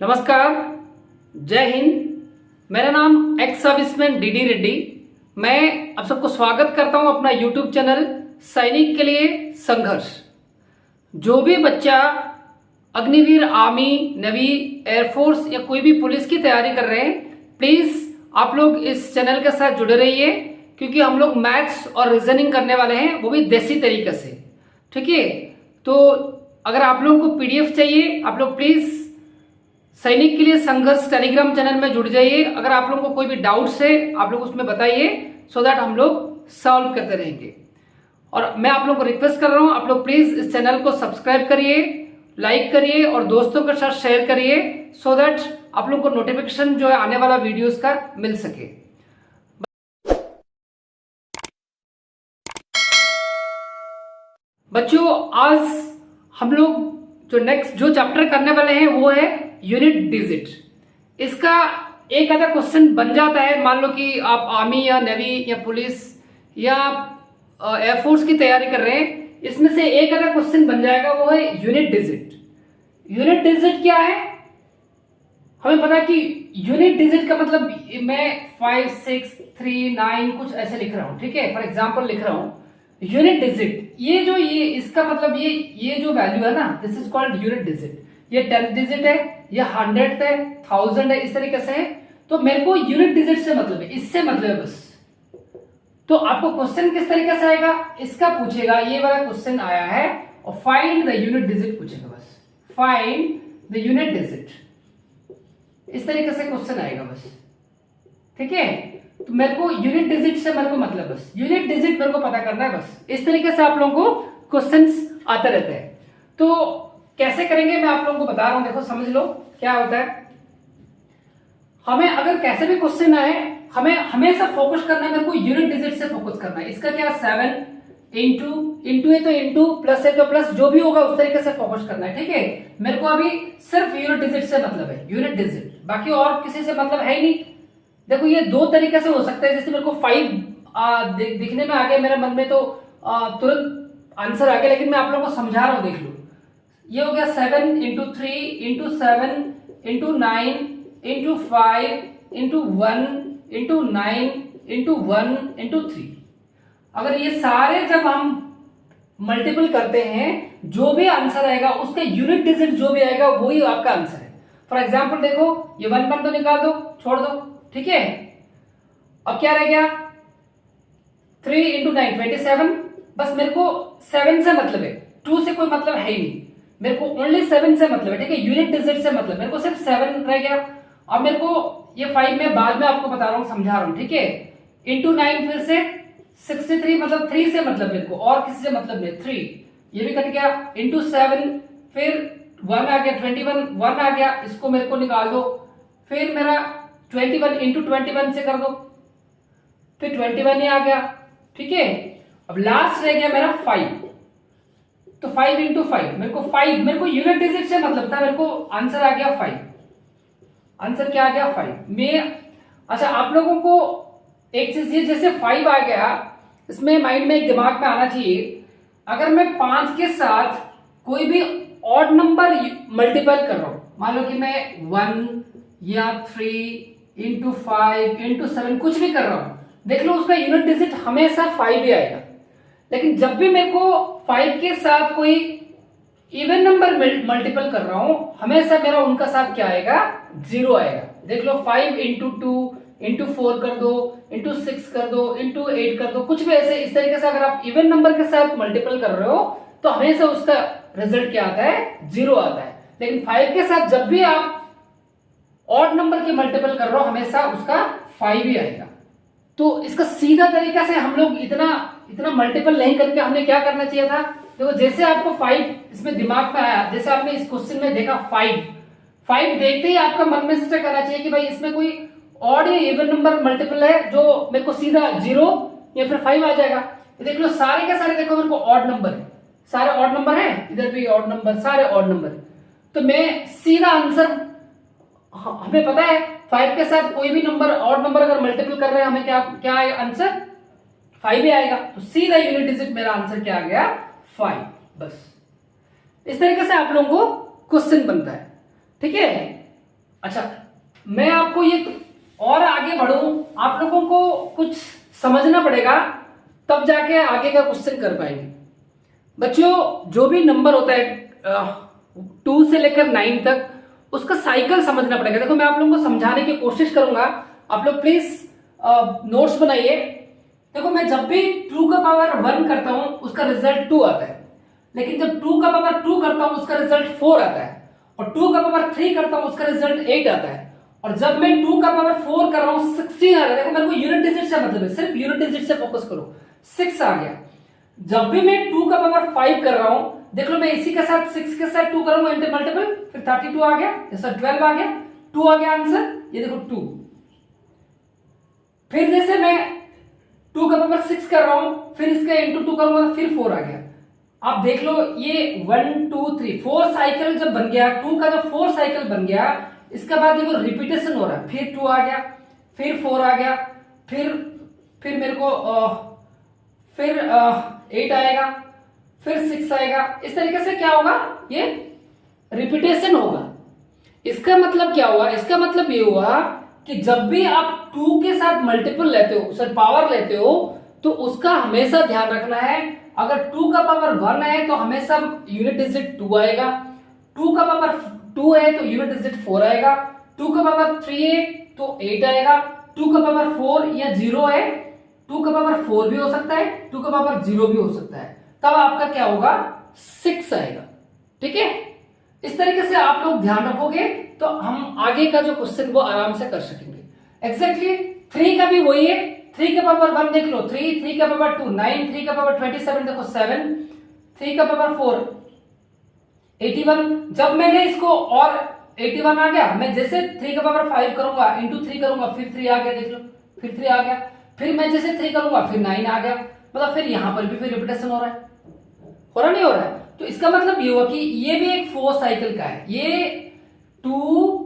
नमस्कार, जय हिंद। मेरा नाम एक्स सर्विसमैन डीडी रेड्डी। मैं आप सबको स्वागत करता हूं अपना यूट्यूब चैनल सैनिक के लिए संघर्ष। जो भी बच्चा अग्निवीर, आर्मी, नेवी, एयरफोर्स या कोई भी पुलिस की तैयारी कर रहे हैं, प्लीज आप लोग इस चैनल के साथ जुड़े रहिए, क्योंकि हम लोग मैथ्स और रीजनिंग करने वाले हैं, वो भी देसी तरीके से। ठीक है, तो अगर आप लोगों को पीडीएफ चाहिए, आप लोग प्लीज सैनिक के लिए संघर्ष टेलीग्राम चैनल में जुड़ जाइए। अगर आप लोगों को कोई भी डाउट्स है, आप लोग उसमें बताइए, सो दैट हम लोग सॉल्व करते रहेंगे। और मैं आप लोगों को रिक्वेस्ट कर रहा हूं, आप लोग प्लीज इस चैनल को सब्सक्राइब करिए, लाइक करिए और दोस्तों के साथ शेयर करिए, सो दैट आप लोगों को नोटिफिकेशन जो है आने वाला वीडियोस का मिल सके। बच्चों, आज हम लोग जो चैप्टर करने वाले हैं वो है यूनिट डिजिट। इसका एक आधा क्वेश्चन बन जाता है। मान लो कि आप आर्मी या नेवी या पुलिस या एयरफोर्स की तैयारी कर रहे हैं, इसमें से एक आधा क्वेश्चन बन जाएगा, वो है यूनिट डिजिट। यूनिट डिजिट क्या है? हमें पता है कि यूनिट डिजिट का मतलब मैं 5, 6, 3, 9 कुछ ऐसे लिख रहा हूं। ठीक है, फॉर एग्जाम्पल लिख रहा हूं यूनिट डिजिट। ये इसका मतलब ये जो वैल्यू है ना, this is called unit digit. ये 10 डिजिट है, ये 100 है, 1000 है, इस तरीके से है। तो मेरे को यूनिट डिजिट से मतलब है, इससे मतलब है बस। तो आपको क्वेश्चन किस तरीके से आएगा, इसका पूछेगा, ये वाला क्वेश्चन आया है और फाइंड द यूनिट डिजिट पूछेगा बस। फाइंड द यूनिट डिजिट, इस तरीके से क्वेश्चन आएगा बस। ठीक है, तो मेरे को यूनिट डिजिट से मेरे को मतलब बस यूनिट डिजिट मेरे को पता करना है बस। इस तरीके से आप लोगों को क्वेश्चंस आते रहते हैं। तो कैसे करेंगे मैं आप लोगों को बता रहा हूं, देखो समझ लो क्या होता है। हमें अगर कैसे भी क्वेश्चन आए, हमें हमेशा फोकस करना है, मेरे को यूनिट डिजिट से फोकस करना है। इसका क्या 7 इंटू है तो इंटू, प्लस है तो प्लस, जो भी होगा उस तरीके से फोकस करना है। ठीक है, मेरे को अभी सिर्फ यूनिट डिजिट से मतलब है, यूनिट डिजिट, बाकी और किसी से मतलब है ही नहीं। देखो ये दो तरीके से हो सकता है। जैसे मेरे को 5 दिखने में आ गया मेरे मन में, तो तुरंत आंसर आ गया, लेकिन मैं आप लोगों को समझा रहा हूं, देख लो। ये हो गया 7 into 3 into 7 into 9 into 5 into 1 into 9 into 1 into 3। अगर ये सारे जब हम मल्टीपल करते हैं, जो भी आंसर आएगा उसका यूनिट डिजिट जो भी आएगा वही आपका आंसर है। फॉर एग्जाम्पल देखो, ये 1 तो निकाल दो, छोड़ दो। ठीक है, अब क्या रह गया 3 इंटू 9 27। बस मेरे को 7 से मतलब है, 2 से कोई मतलब है ही नहीं, मेरे को ओनली 7 से मतलब है। ठीक है, यूनिट डिजिट से मतलब मेरे को सिर्फ 7 रह गया। अब मेरे को ये 5 में बाद में आपको बता रहा हूं, समझा रहा हूं। ठीक है, इंटू 9 फिर से 63, मतलब 3 से मतलब मेरे को, और किसी से मतलब नहीं, 3 ये भी कट गया। इंटू 7 फिर 1 आ गया, 21 1 आ गया, इसको मेरे को निकाल दो। फिर मेरा 21 इंटू 21 से कर दो, फिर 21 ही आ गया। ठीक है, अब लास्ट रह गया मेरा 5, तो 5 इंटू 5 मेरे को यूनिट डिजिट से मतलब था, मेरे को आंसर आ गया 5। आंसर क्या आ गया 5 में। अच्छा, आप लोगों को एक चीज ये, जैसे 5 आ गया, इसमें माइंड में एक दिमाग में आना चाहिए, अगर मैं 5 के साथ कोई भी ऑड नंबर मल्टीपल कर रहा हूं, मान लो कि मैं 1 या 3 इंटू 5 इंटू 7 कुछ भी कर रहा हूं, देख लो उसका यूनिट डिजिट हमेशा 5 ही आएगा। लेकिन जब भी मेरे को 5 के साथ कोई इवन नंबर मल्टीपल कर रहा हूं, हमेशा मेरा उनका साथ क्या आएगा, 0 आएगा। देख लो 5 इंटू 2 इंटू 4 कर दो, इंटू 6 कर दो, इंटू 8 कर दो, कुछ भी ऐसे इस तरीके से अगर आप इवन नंबर के साथ मल्टीपल कर रहे हो तो हमेशा उसका रिजल्ट क्या आता है, 0 आता है। लेकिन 5 के साथ जब भी आप ऑड नंबर के मल्टीपल कर रहे हो, हमेशा उसका 5 ही आएगा। तो इसका सीधा तरीका से हम लोग इतना मल्टीपल नहीं करके हमने क्या करना चाहिए था, देखो जैसे आपको 5 इसमें दिमाग में आया, जैसे आपने इस क्वेश्चन में देखा 5 देखते ही आपका मन में स्टक करना चाहिए कि भाई इसमें कोई ऑड या इवन नंबर मल्टीपल है जो मेरे को सीधा 0 या फिर 5 आ जाएगा। देख लो सारे के सारे, देखो मेरे को ऑड नंबर है, सारे ऑड नंबर है, इधर भी ऑड नंबर, सारे ऑड नंबर, तो मैं सीधा आंसर, हमें पता है 5 के साथ कोई भी नंबर ऑड नंबर अगर मल्टीपल कर रहे हैं, हमें क्या आएगा आंसर, 5 ही आएगा। तो सीधा यूनिट डिजिट मेरा आंसर क्या आ गया, 5। बस इस तरीके से आप लोगों को क्वेश्चन बनता है। ठीक है, अच्छा, मैं आपको ये और आगे बढ़ूं, आप लोगों को कुछ समझना पड़ेगा, तब जाके आगे का क्वेश्चन कर पाएंगे। बच्चों, जो भी नंबर होता है 2 से लेकर 9 तक, उसका साइकिल समझना पड़ेगा। देखो, मैं आप लोगों को समझाने की कोशिश करूंगा, आप लोग प्लीज नोट्स बनाइए। देखो, मैं जब भी 2 का पावर 1 करता हूं उसका रिजल्ट 2 आता है, लेकिन जब 2 का पावर 2 करता हूं उसका रिजल्ट 4 आता है, और 2 का पावर 3 करता हूं उसका रिजल्ट 8 आता है, और जब मैं 2 का पावर 4 कर रहा हूं 16 आ रहा है। देखो, मेरे को यूनिट डिजिट से मतलब है, सिर्फ यूनिट डिजिट से फोकस करो। 6 आ गया। जब भी मैं 2 का पावर 5 कर रहा हूं, देख लो, मैं इसी के साथ 6 के साथ 2 करूंगा इंटू मल्टीपल, फिर 32 आ गया, जैसा 12 आ गया, 2 आ गया आंसर, ये देखो 2। फिर जैसे मैं 2 का पावर 6 कर रहा हूं, फिर इसका इंटू 2 करूंगा तो फिर 4 आ गया। आप देख लो, ये 1 2 3 4 साइकिल जब बन गया, 2 का जब 4 साइकिल बन गया, इसके बाद देखो रिपीटेशन हो रहा है, फिर 2 आ गया, फिर 4 आ गया, फिर मेरे को फिर 8 आएगा, फिर 6 आएगा। इस तरीके से क्या होगा, ये रिपीटेशन होगा। इसका मतलब क्या हुआ, इसका मतलब ये हुआ कि जब भी आप 2 के साथ मल्टीपल लेते हो, सर पावर लेते हो, तो उसका हमेशा ध्यान रखना है। अगर 2 का पावर 1 है तो हमेशा यूनिट डिजिट 2 आएगा, 2 का पावर 2 है तो यूनिट डिजिट 4 आएगा, 2 का पावर 3 है तो 8 आएगा, 2 का पावर 4 या 0 है, 2 का पावर 4 भी हो सकता है, 2 का पावर 0 भी हो सकता है, तब आपका क्या होगा, 6 आएगा। ठीक है, इस तरीके से आप लोग ध्यान रखोगे तो हम आगे का जो क्वेश्चन वो आराम से कर सकेंगे। एग्जैक्टली 3 का भी वही है, 3 का पावर 1 देख लो 3, 3 का पावर 2 9, 3 का पावर 27 देखो 7, 3 का पावर 4 81। जब मैंने इसको और 81 आ गया, मैं जैसे 3 का पावर 5 करूंगा इंटू 3 करूंगा, फिर 3 आ गया, देख लो फिर 3 आ गया, फिर मैं जैसे 3 करूंगा फिर 9 आ गया, मतलब फिर यहां पर भी फिर रिपीटेशन हो रहा है, हो रहा नहीं हो रहा है। तो इसका मतलब ये हुआ कि ये भी एक 4 साइकिल का है, ये 2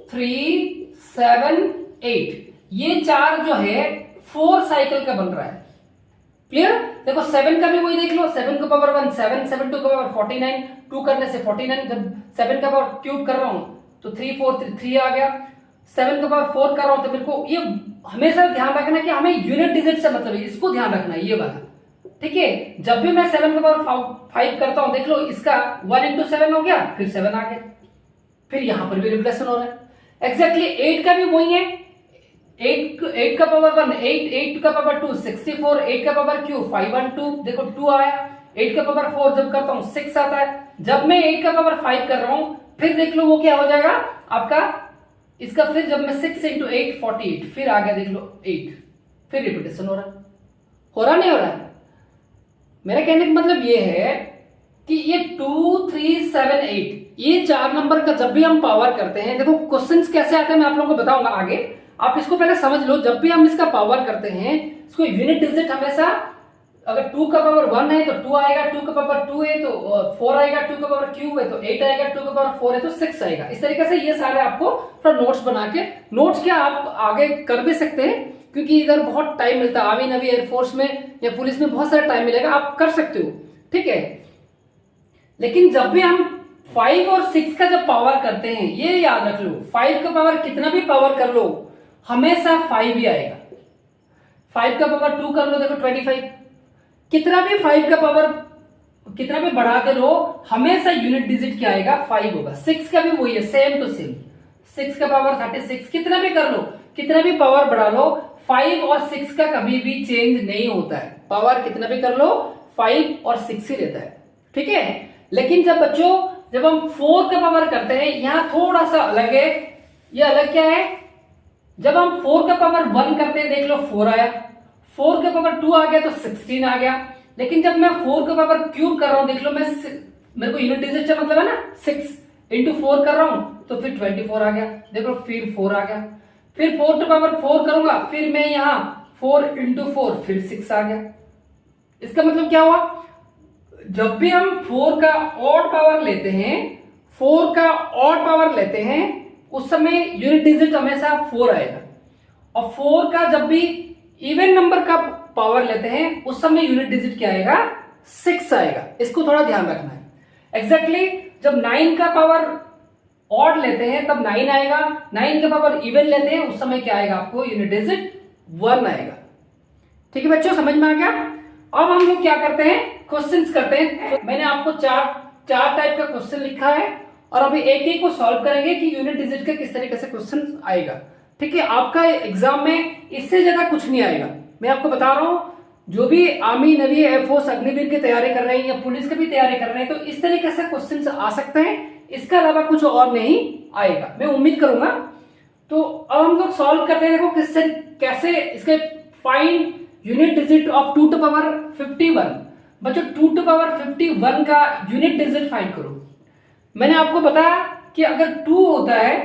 3 7 8, ये 4 जो है 4 साइकिल का बन रहा है। क्लियर? देखो 7 का भी वही देख लो, 7 का पावर 1 7, 7 2 का पावर 49, 2 करने से 49, जब 7 का पावर क्यूब कर रहा हूं तो 3 4 3 आ गया, 7 का पावर 4 कर रहा हूं तो मेरे को ये हमेशा ध्यान रखना कि हमें यूनिट डिजिट से मतलब है, इसको ध्यान रखना है ये वाला। ठीक है, जब भी मैं 7 का पावर 5 करता हूं, देख लो इसका 1 इंटू 7 हो गया, फिर 7 आ गया, फिर यहां पर भी रिप्लेसन हो रहा है। एग्जैक्टली 8 का भी वही है, 8 का पावर 1 8, 8 का पावर 2 64, 8 का पावर क्यूब 512, देखो 2 आया, 8 का पावर 4 जब करता हूं 6 आता है, जब मैं 8 का पावर 5 कर रहा हूं, फिर देख लो वो क्या हो जाएगा आपका, इसका फिर जब मैं 6 इंटू 8 48, फिर आ गया देख लो 8, फिर रिपीटेशन हो रहा नहीं हो रहा है। मेरा कहने का मतलब ये है कि ये 2 3 7 8 ये 4 नंबर का जब भी हम पावर करते हैं, देखो क्वेश्चंस कैसे आते हैं मैं आप लोगों को बताऊंगा आगे, आप इसको पहले समझ लो। जब भी हम इसका पावर करते हैं, इसको यूनिट डिजिट हमेशा, अगर 2 का पावर 1 है तो 2 आएगा, 2 का पावर 2 है तो 4 आएगा, 2 का पावर क्यूब है तो 8 आएगा, 2 का पावर 4 है तो 6 आएगा। इस तरीके से ये सारे आपको थोड़ा नोट्स बना के, नोट्स क्या आप आगे कर भी सकते हैं, क्योंकि इधर बहुत टाइम मिलता है, आर्मी नवी एयरफोर्स में या पुलिस में बहुत सारा टाइम मिलेगा, आप कर सकते हो। ठीक है, लेकिन जब भी हम 5 और 6 का जब पावर करते हैं, ये याद रख लो, 5 का पावर कितना भी पावर कर लो हमेशा 5 ही आएगा। 5 का पावर 2 कर लो, देखो 25, कितना भी 5 का पावर कितना भी बढ़ाते लो, हमेशा यूनिट डिजिट क्या आएगा, 5 होगा। 6 का भी वही है, सेम टू सेम, 6 का पावर 36, कितना भी कर लो, कितना भी पावर बढ़ा लो, 5 और 6 का कभी भी चेंज नहीं होता है, पावर कितना भी कर लो 5 और 6 ही रहता है। ठीक है, लेकिन जब बच्चों जब हम 4 का पावर करते हैं, यहां थोड़ा सा अलग है। ये अलग क्या है, जब हम 4 का पावर 1 करते हैं, देख लो 4 आया, 4 का पावर 2 आ गया तो 16 आ गया, लेकिन जब मैं 4 का पावर क्यूब कर रहा हूं, देख लो मेरे को यूनिट डिजिट से मतलब है ना, 6 इंटू 4 कर रहा हूं तो फिर 24 आ गया, देख लो फिर 4 आ गया, फिर 4 टू पावर 4 करूंगा, फिर मैं यहां 4 इंटू 4 फिर 6 आ गया। इसका मतलब क्या हुआ, जब भी हम 4 का ऑड पावर लेते हैं, 4 का ऑड पावर लेते हैं, उस समय यूनिट डिजिट हमेशा 4 आएगा, और 4 का जब भी इवन नंबर का पावर लेते हैं, उस समय यूनिट डिजिट क्या आएगा, 6 आएगा। इसको थोड़ा ध्यान रखना है। एग्जैक्टली जब 9 का पावर ऑड लेते हैं तब 9 आएगा, 9 के पावर इवन लेते हैं उस समय क्या आएगा आपको यूनिट डिजिट 1 आएगा। ठीक है बच्चों, समझ में आ गया। अब हम लोग क्या करते हैं, क्वेश्चंस करते हैं। मैंने आपको चार टाइप का क्वेश्चन लिखा है और अभी एक एक को सॉल्व करेंगे कि यूनिट डिजिट का किस तरीके से क्वेश्चन आएगा। ठीक है, आपका एग्जाम में इससे ज्यादा कुछ नहीं आएगा, मैं आपको बता रहा हूं। जो भी आर्मी, नेवी, एयरफोर्स, अग्निवीर की तैयारी कर रहे हैं या पुलिस की भी तैयारी कर रहे हैं तो इस तरीके से क्वेश्चंस आ सकते हैं, इसके अलावा कुछ और नहीं आएगा, मैं उम्मीद करूंगा। तो अब हम लोग सॉल्व करते हैं। देखो कैसे इसके find unit digit of 2 to power 51। बच्चों 2 टू पावर 51 का यूनिट डिजिट फाइंड करो। मैंने आपको बताया कि अगर 2 होता है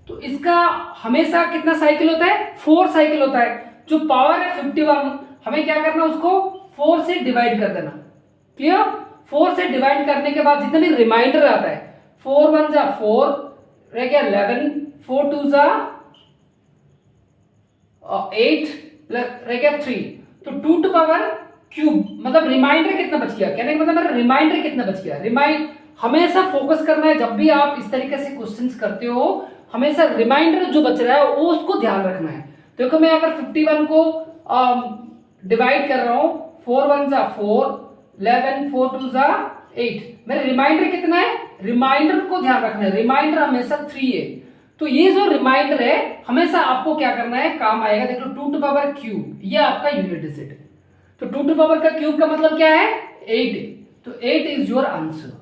तो इसका हमेशा कितना साइकिल होता है, 4 साइकिल होता है। जो पावर है 51, हमें क्या करना, उसको 4 से डिवाइड कर देना। क्लियर, 4 से डिवाइड करने के बाद जितना भी रिमाइंडर आता है, 4 1 जा 4 रह गया 11, 4 2 जा 8 रह गया 3। तो 2 टू पावर क्यूब मतलब रिमाइंडर कितना बच गया, कहने का मतलब रिमाइंडर कितना बच गया। हमेशा फोकस करना है, जब भी आप इस तरीके से क्वेश्चंस करते हो हमेशा रिमाइंडर जो बच रहा है वो उसको ध्यान रखना है। देखो मैं अगर 51 को डिवाइड कर रहा हूं, 4 1 जा 4, 11, 4 2 जा 8, मेरा रिमाइंडर कितना है, रिमाइंडर को ध्यान रखना है। रिमाइंडर हमेशा 3 है, तो ये जो रिमाइंडर है हमेशा आपको क्या करना है, काम आएगा। देख लो 2 टू पावर क्यूब, ये आपका यूनिट डिजिट है। तो 2 टू पावर का क्यूब का मतलब क्या है, 8 है। तो 8 इज योर आंसर।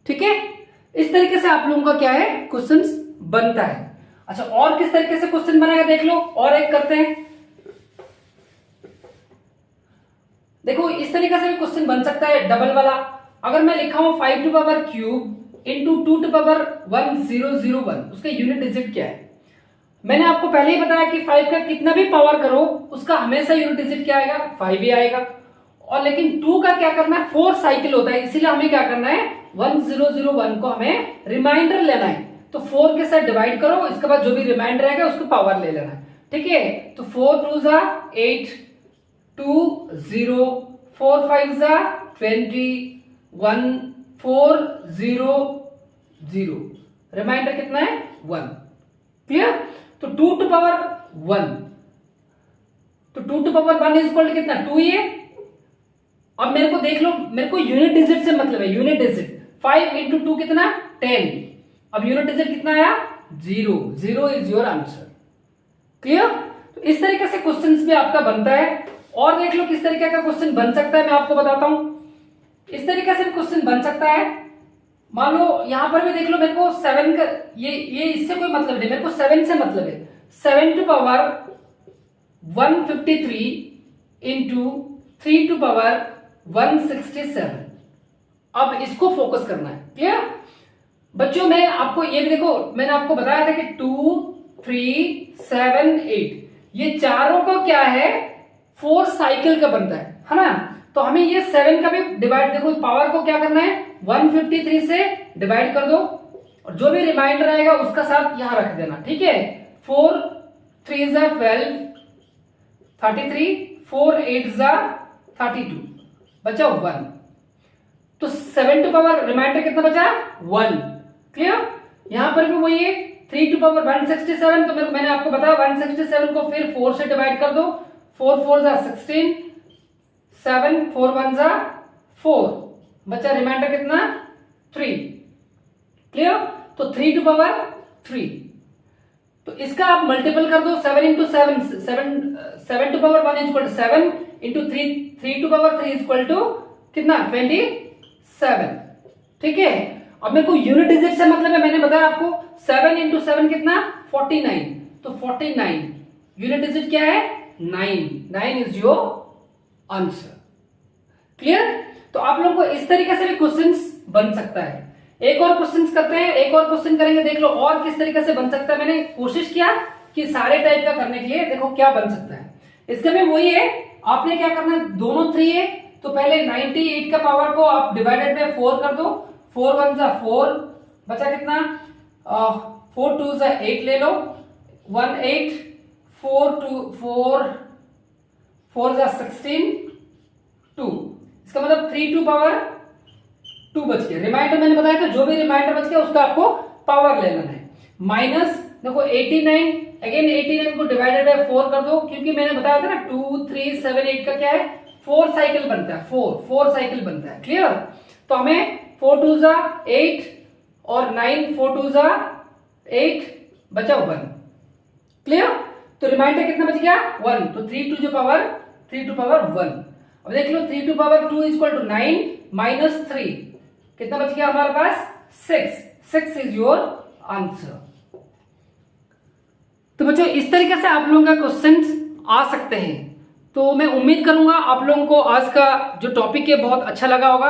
ठीक है, इस तरीके से आप लोगों का क्या है, क्वेश्चंस बनता है। अच्छा, और किस तरीके से क्वेश्चन बनेगा देख लो, और एक करते हैं। देखो इस तरीके से भी क्वेश्चन बन सकता है, डबल वाला। अगर मैं लिखा हूं 5 to power cube into 2 to power 1001, उसका यूनिट डिजिट क्या है। मैंने आपको पहले ही बताया कि 5 का कितना भी पावर करो उसका हमेशा यूनिट डिजिट क्या आएगा, 5 ही आएगा। और लेकिन 2 का क्या करना है, 4 साइकिल होता है, इसीलिए हमें क्या करना है, 1001 को हमें रिमाइंडर लेना है। तो 4 के साथ डिवाइड करो, इसके बाद जो भी रिमाइंडर आएगा उसको पावर ले लेना है। ठीक है, तो 4 2 जा 8, 2 0, 4 5 जा 20, 1 4 0 0, रिमाइंडर कितना है 1। क्लियर, तो 2 टू पावर 1, तो 2 to power 1 is equal to कितना, 2 ये। अब मेरे को देख लो, मेरे को यूनिट डिजिट से मतलब है, यूनिट डिजिट 5 इंटू 2 कितना 10। अब यूनिट डिजिट कितना आया, 0, 0 इज योर आंसर। क्लियर, तो इस तरीके से क्वेश्चंस भी आपका बनता है। और देख लो किस तरीके का क्वेश्चन बन सकता है, मैं आपको बताता हूं। इस तरीके से क्वेश्चन बन सकता है, मान लो यहां पर भी देख लो, मेरे को 7 का ये इससे कोई मतलब नहीं, मेरे को 7 से मतलब है। 7 to power 153 into 3 to power 167। अब इसको फोकस करना है। क्लियर बच्चों, मैं आपको ये भी देखो, मैंने आपको बताया था कि 2 3 7 8 ये चारों का क्या है, 4 साइकिल का बनता है ना। तो हमें ये 7 का भी डिवाइड, देखो पावर को क्या करना है, 153 से डिवाइड कर दो और जो भी रिमाइंडर आएगा उसका साथ यहां रख देना। ठीक है, 4 3 जा 12, 33, 4 8 जा 32, बचा 1। तो 7 टू पावर रिमाइंडर कितना बचा, 1। क्लियर, यहां पर भी वही है, 3 टू पावर 167। तो मैंने आपको बताया 167 को फिर 4 से डिवाइड कर दो, 4 4 जा 16, 7 4 1 जा 4, बचा रिमाइंडर कितना 3। क्लियर, तो 3 टू पावर 3, तो इसका आप मल्टीपल कर दो, 7 into 7 to power 1 equal to 7 into 3 to power 3 equal to कितना 27। ठीक है, अब मेरे को यूनिट डिजिट से मतलब है, मैंने बताया आपको 7 इंटू 7 कितना 49, तो 49 यूनिट डिजिट क्या है 9 इज योर आंसर। क्लियर, तो आप लोगों को इस तरीके से भी क्वेश्चंस बन सकता है। एक और क्वेश्चंस करते हैं, एक और क्वेश्चन करेंगे, देख लो और किस तरीके से बन सकता है। मैंने कोशिश किया कि सारे टाइप का करने के लिए, देखो क्या बन सकता है। इसके में वही है, आपने क्या करना है, दोनों 3 है तो पहले 98 का पावर को आप डिवाइडेड में 4 कर दो, 4 1 जा 4, बचा कितना 4 2 जा 8 ले लो, 1 8, 4 2 4 जा 16 2, इसका मतलब 3 टू पावर 2 बच गया। रिमाइंडर मैंने बताया था, जो भी रिमाइंडर बच गया उसका आपको पावर ले लेना है। माइनस देखो 89, अगेन 89 को डिवाइडेड बाय 4 कर दो, क्योंकि मैंने बताया था ना 2 3 7 8 का क्या है, 4 साइकिल बनता है, 4 साइकिल बनता है। क्लियर? तो हमें 4 2 जा 8 और 9 4 2 जा 8 बचा 1। क्लियर? तो रिमाइंडर कितना बच गया 1, तो 3 टू पावर 1। अब देख लो 3 to power 2 is equal to 9 minus 3, कितना बच गया हमारे पास 6 इज योर आंसर। तो बच्चों इस तरीके से आप लोगों का क्वेश्चंस आ सकते हैं। तो मैं उम्मीद करूंगा आप लोगों को आज का जो टॉपिक है बहुत अच्छा लगा होगा।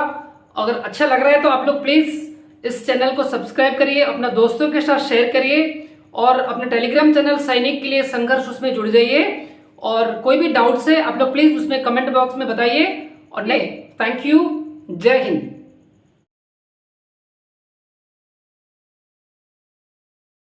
अगर अच्छा लग रहा है तो आप लोग प्लीज इस चैनल को सब्सक्राइब करिए, अपना दोस्तों के साथ शेयर करिए और अपने टेलीग्राम चैनल सैनिक के लिए संघर्ष उसमें जुड़ जाइए। और कोई भी डाउट्स है आप लोग प्लीज उसमें कमेंट बॉक्स में बताइए। और नहीं, थैंक यू, जय हिंद।